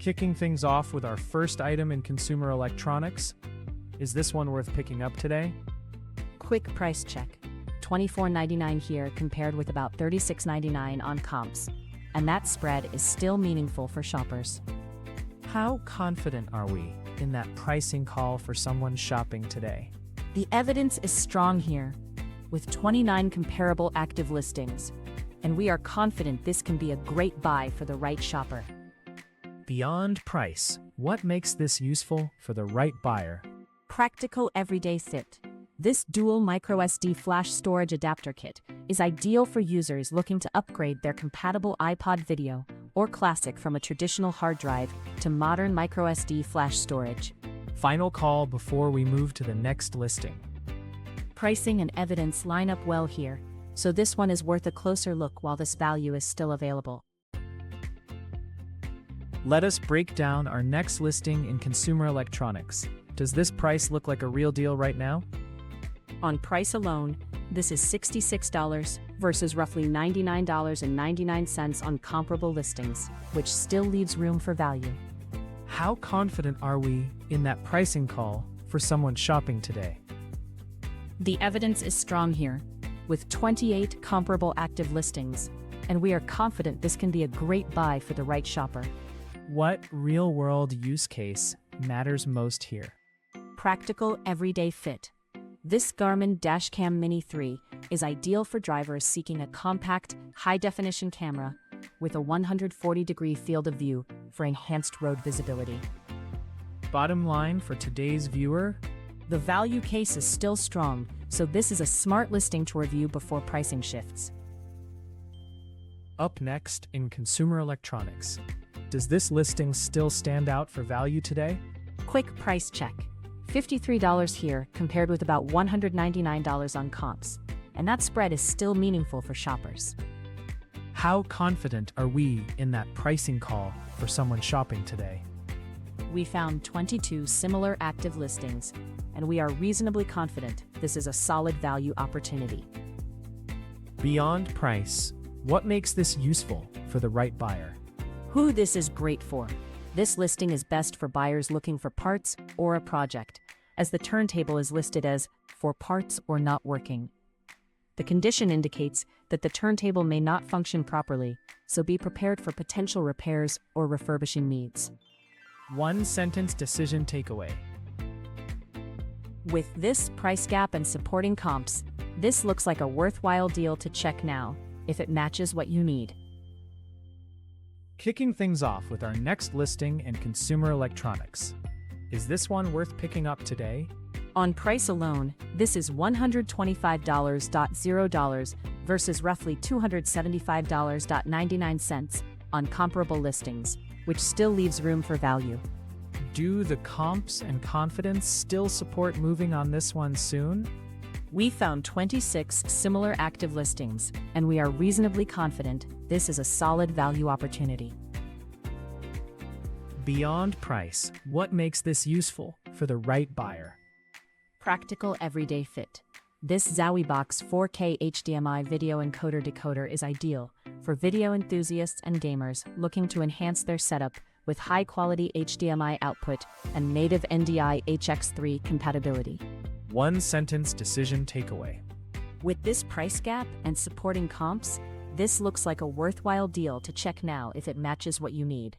Kicking things off with our first item in consumer electronics. Is this one worth picking up today? Quick price check. $24.99 here compared with about $36.99 on comps. And that spread is still meaningful for shoppers. How confident are we in that pricing call for someone shopping today? The evidence is strong here, with 29 comparable active listings, and we are confident this can be a great buy for the right shopper. Beyond price, what makes this useful for the right buyer? Practical everyday fit. This dual MicroSD flash storage adapter kit is ideal for users looking to upgrade their compatible iPod video or classic from a traditional hard drive to modern MicroSD flash storage. Final call before we move to the next listing. Pricing and evidence line up well here, so this one is worth a closer look while this value is still available. Let us break down our next listing in consumer electronics. Does this price look like a real deal right now? On price alone, this is $66 versus roughly $99.99 on comparable listings, which still leaves room for value. How confident are we in that pricing call for someone shopping today? The evidence is strong here, with 28 comparable active listings, and we are confident this can be a great buy for the right shopper. What real-world use case matters most here? Practical everyday fit. This Garmin Dashcam Mini 3 is ideal for drivers seeking a compact, high-definition camera with a 140-degree field of view for enhanced road visibility. Bottom line for today's viewer? The value case is still strong, so this is a smart listing to review before pricing shifts. Up next in consumer electronics. Does this listing still stand out for value today? Quick price check. $53 here compared with about $199 on comps, and that spread is still meaningful for shoppers. How confident are we in that pricing call for someone shopping today? We found 22 similar active listings, and we are reasonably confident this is a solid value opportunity. Beyond price, what makes this useful for the right buyer? Who this is great for. This listing is best for buyers looking for parts or a project, as the turntable is listed as for parts or not working. The condition indicates that the turntable may not function properly, so be prepared for potential repairs or refurbishing needs. One-sentence decision takeaway. With this price gap and supporting comps, this looks like a worthwhile deal to check now, if it matches what you need. Kicking things off with our next listing in consumer electronics. Is this one worth picking up today? On price alone, this is $125.00 versus roughly $275.99 on comparable listings, which still leaves room for value. Do the comps and confidence still support moving on this one soon? We found 26 similar active listings, and we are reasonably confident this is a solid value opportunity. Beyond price, what makes this useful for the right buyer? Practical everyday fit. This ZowieBox 4K HDMI video encoder decoder is ideal for video enthusiasts and gamers looking to enhance their setup with high-quality HDMI output and native NDI HX3 compatibility. One-sentence decision takeaway. With this price gap and supporting comps, this looks like a worthwhile deal to check now if it matches what you need.